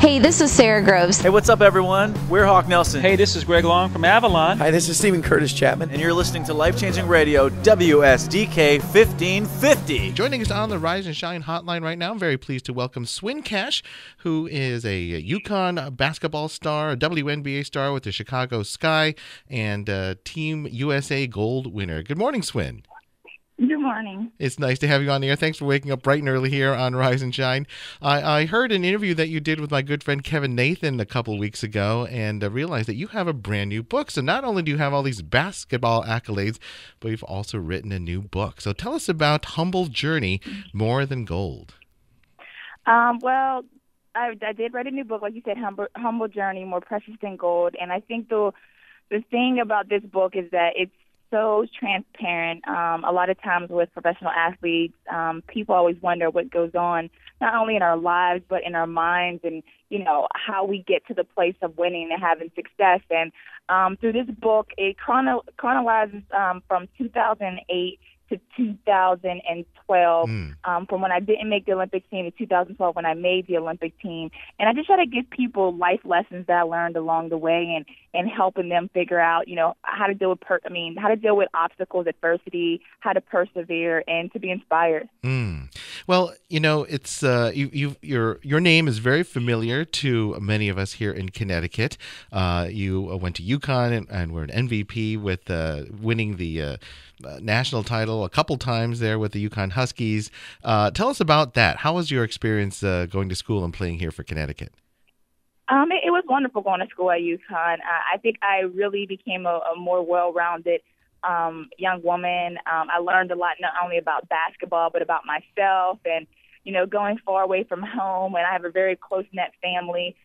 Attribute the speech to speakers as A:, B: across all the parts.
A: Hey, this is Sarah Groves.
B: Hey, what's up, everyone? We're Hawk Nelson.
C: Hey, this is Greg Long from Avalon.
D: Hi, this is Stephen Curtis Chapman.
B: And you're listening to Life-Changing Radio, WSDK 1550.
E: Joining us on the Rise and Shine hotline right now, I'm very pleased to welcome Swin Cash, who is a UConn basketball star, a WNBA star with the Chicago Sky, and Team USA Gold winner. Good morning, Swin.
F: Good morning.
E: It's nice to have you on the air. Thanks for waking up bright and early here on Rise and Shine. I heard an interview that you did with my good friend Kevin Nathan a couple weeks ago and realized that you have a brand new book. So not only do you have all these basketball accolades, but you've also written a new book. So tell us about Humble Journey, More Than Gold.
F: Well, I did write a new book, like you said, Humble Journey, More Precious Than Gold. And I think the thing about this book is that it's so transparent. A lot of times with professional athletes, people always wonder what goes on, not only in our lives, but in our minds and, you know, how we get to the place of winning and having success. And through this book, it chronologizes from 2008 to 2012, from when I didn't make the Olympic team to 2012 when I made the Olympic team. And I just try to give people life lessons that I learned along the way and helping them figure out, you know, how to deal with how to deal with obstacles, adversity, how to persevere, and to be inspired.
E: Well, you know, it's your name is very familiar to many of us here in Connecticut. You went to UConn and were an MVP with winning the national title a couple times there with the UConn Huskies. Tell us about that. How was your experience going to school and playing here for Connecticut?
F: It was wonderful going to school at UConn. I think I really became a more well-rounded young woman. I learned a lot not only about basketball but about myself and, you know, going far away from home, and I have a very close-knit family.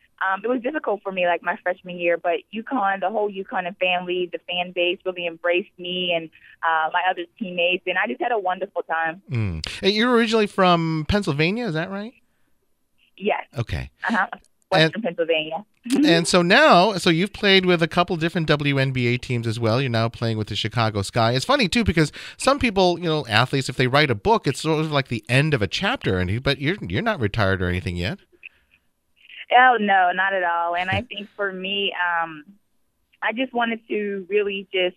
F: It was difficult for me, like my freshman year, but UConn, the whole UConn and family, the fan base really embraced me and my other teammates, and I just had a wonderful time.
E: You're originally from Pennsylvania, is that right?
F: Yes.
E: Okay.
F: Western Pennsylvania.
E: And so you've played with a couple different WNBA teams as well. You're now playing with the Chicago Sky. It's funny, too, because some people, you know, athletes, if they write a book, it's sort of like the end of a chapter, but you're not retired or anything yet.
F: Oh, no, not at all. And I think for me, I just wanted to really just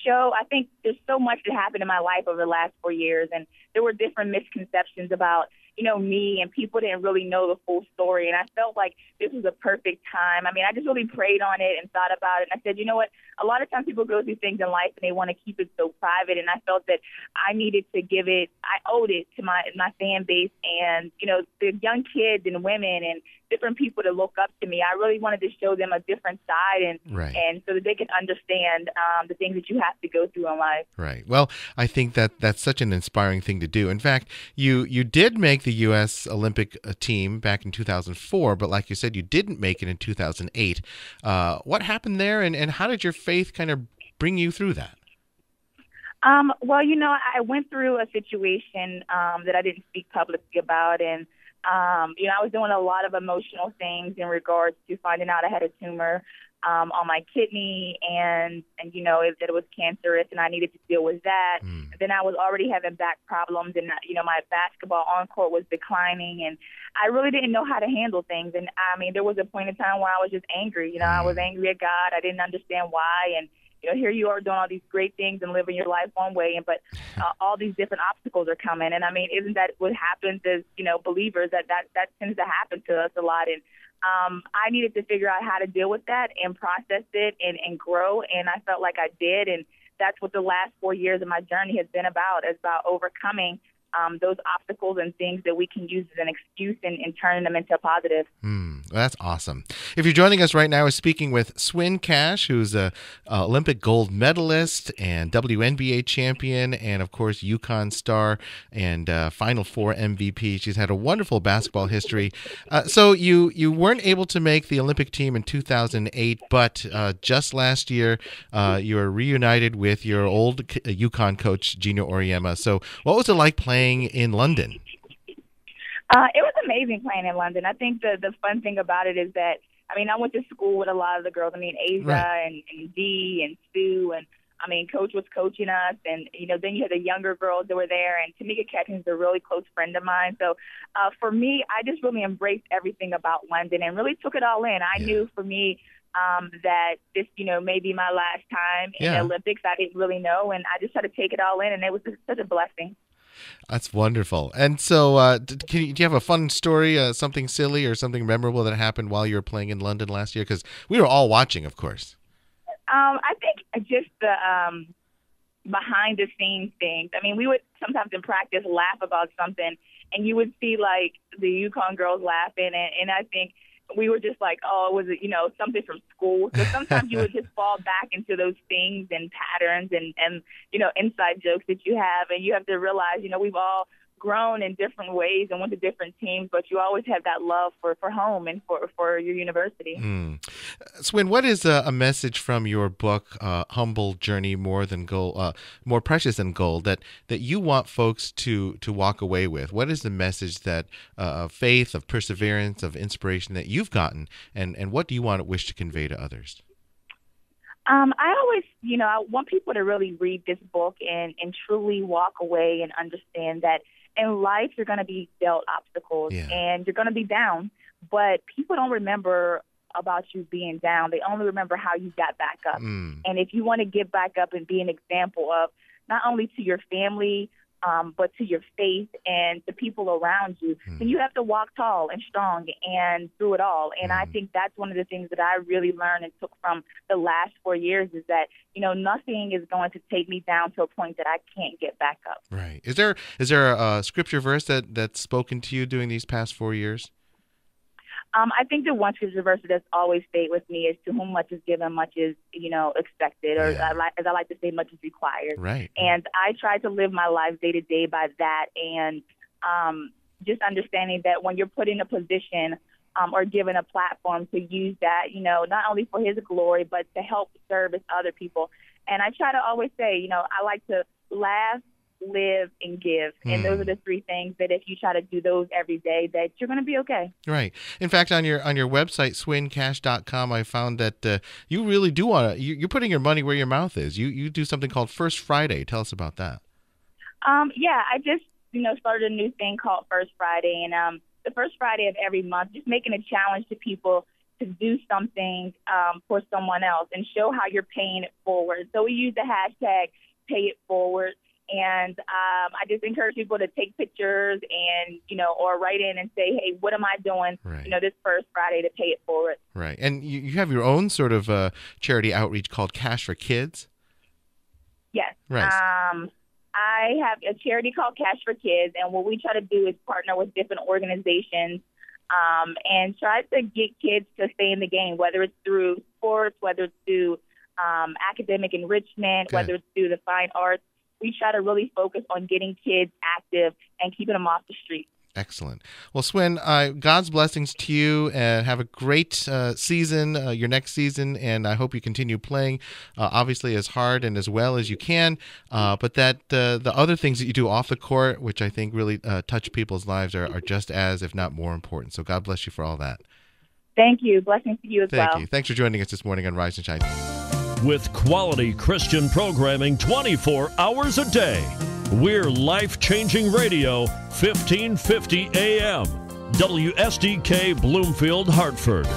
F: show, I think there's so much that happened in my life over the last 4 years, and there were different misconceptions about, you know, me, and people didn't really know the full story. And I felt like this was a perfect time. I mean, I just really prayed on it and thought about it. And I said, you know what? A lot of times people go through things in life and they want to keep it so private. And I felt that I needed to I owed it to my fan base and, you know, the young kids and women and different people to look up to me. I really wanted to show them a different side and so that they can understand the things that you have to go through in life.
E: Right. Well, I think that's such an inspiring thing to do. In fact, you did make the U.S. Olympic team back in 2004, but like you said, you didn't make it in 2008. What happened there, and how did your faith kind of bring you through that?
F: Well, you know, I went through a situation that I didn't speak publicly about, and you know, I was doing a lot of emotional things in regards to finding out I had a tumor on my kidney, and you know, that it was cancerous, and I needed to deal with that. Then I was already having back problems, and you know, my basketball on court was declining, and I really didn't know how to handle things. And I mean, there was a point in time where I was just angry. You know, I was angry at God. I didn't understand why, and you know, here you are doing all these great things and living your life one way, but all these different obstacles are coming. And I mean, isn't that what happens as, you know, believers? That tends to happen to us a lot. And I needed to figure out how to deal with that and process it and grow. And I felt like I did. And that's what the last 4 years of my journey has been about. It's about overcoming those obstacles and things that we can use as an excuse and turning them into a positive.
E: That's awesome. If you're joining us right now, we're speaking with Swin Cash, who's a Olympic gold medalist and WNBA champion, and of course UConn star and Final Four MVP. She's had a wonderful basketball history. So you weren't able to make the Olympic team in 2008, but just last year you were reunited with your old UConn coach Gino Auriemma. So what was it like playing in London?
F: It was amazing playing in London. I think the fun thing about it is that, I mean, I went to school with a lot of the girls. I mean, Asia and Dee and Sue, and I mean, Coach was coaching us, and, then you had the younger girls that were there, and Tamika Catton's a really close friend of mine. So for me, I just really embraced everything about London and really took it all in. I knew for me that this, may be my last time in the Olympics. I didn't really know, and I just had to take it all in, and it was just such a blessing.
E: That's wonderful. And so do you have a fun story, something silly or something memorable that happened while you were playing in London last year? Because we were all watching, of course.
F: I think just the behind-the-scenes things. I mean, we would sometimes in practice laugh about something, and you would see, like, the UConn girls laughing, and I think we were just like, oh, it was, something from school. So sometimes you would just fall back into those things and patterns and inside jokes that you have. And you have to realize, we've all grown in different ways and went to different teams, but you always have that love for home and for your university.
E: Swin, what is a message from your book, Humble Journey, More Precious Than Gold, that you want folks to walk away with? What is the message that of faith, of perseverance, of inspiration that you've gotten, and what do you wish to convey to others?
F: I always, I want people to really read this book and truly walk away and understand that in life you're going to be dealt obstacles and you're going to be down, but people don't remember about you being down. They only remember how you got back up. And if you want to get back up and be an example of not only to your family, but to your faith and the people around you, then you have to walk tall and strong and through it all. And I think that's one of the things that I really learned and took from the last 4 years is that, nothing is going to take me down to a point that I can't get back up. Right.
E: Is there a scripture verse that's spoken to you during these past 4 years?
F: I think the one scripture verse that's always stayed with me is, to whom much is given, much is, expected, or as I like to say, much is required.
E: Right.
F: And I try to live my life day to day by that, and just understanding that when you're put in a position or given a platform to use that, not only for his glory, but to help service other people. And I try to always say, I like to laugh, live, and give. And those are the three things that if you try to do those every day, that you're going to be okay.
E: Right. In fact, on your website, swincash.com, I found that you really do want to, you're putting your money where your mouth is. You do something called First Friday. Tell us about that.
F: I just, started a new thing called First Friday. And the first Friday of every month, just making a challenge to people to do something for someone else and show how you're paying it forward. So we use the hashtag Pay It Forward. And I just encourage people to take pictures and, or write in and say, hey, what am I doing, this First Friday to pay it forward? Right.
E: And you have your own sort of charity outreach called Cash for Kids?
F: Yes.
E: Right.
F: I have a charity called Cash for Kids, and what we try to do is partner with different organizations and try to get kids to stay in the game, whether it's through sports, whether it's through academic enrichment, whether it's through the fine arts. We try to really focus on getting kids active and keeping them off the street.
E: Excellent. Well, Swin, God's blessings to you, and have a great season, your next season, and I hope you continue playing, obviously as hard and as well as you can, but that the other things that you do off the court, which I think really touch people's lives, are just as, if not more important. So God bless you for all that.
F: Thank you. Blessings to you as well.
E: Thank you. Thanks for joining us this morning on Rise and Shine.
A: With quality Christian programming 24 hours a day. We're life-changing radio, 1550 AM, WSDK Bloomfield, Hartford.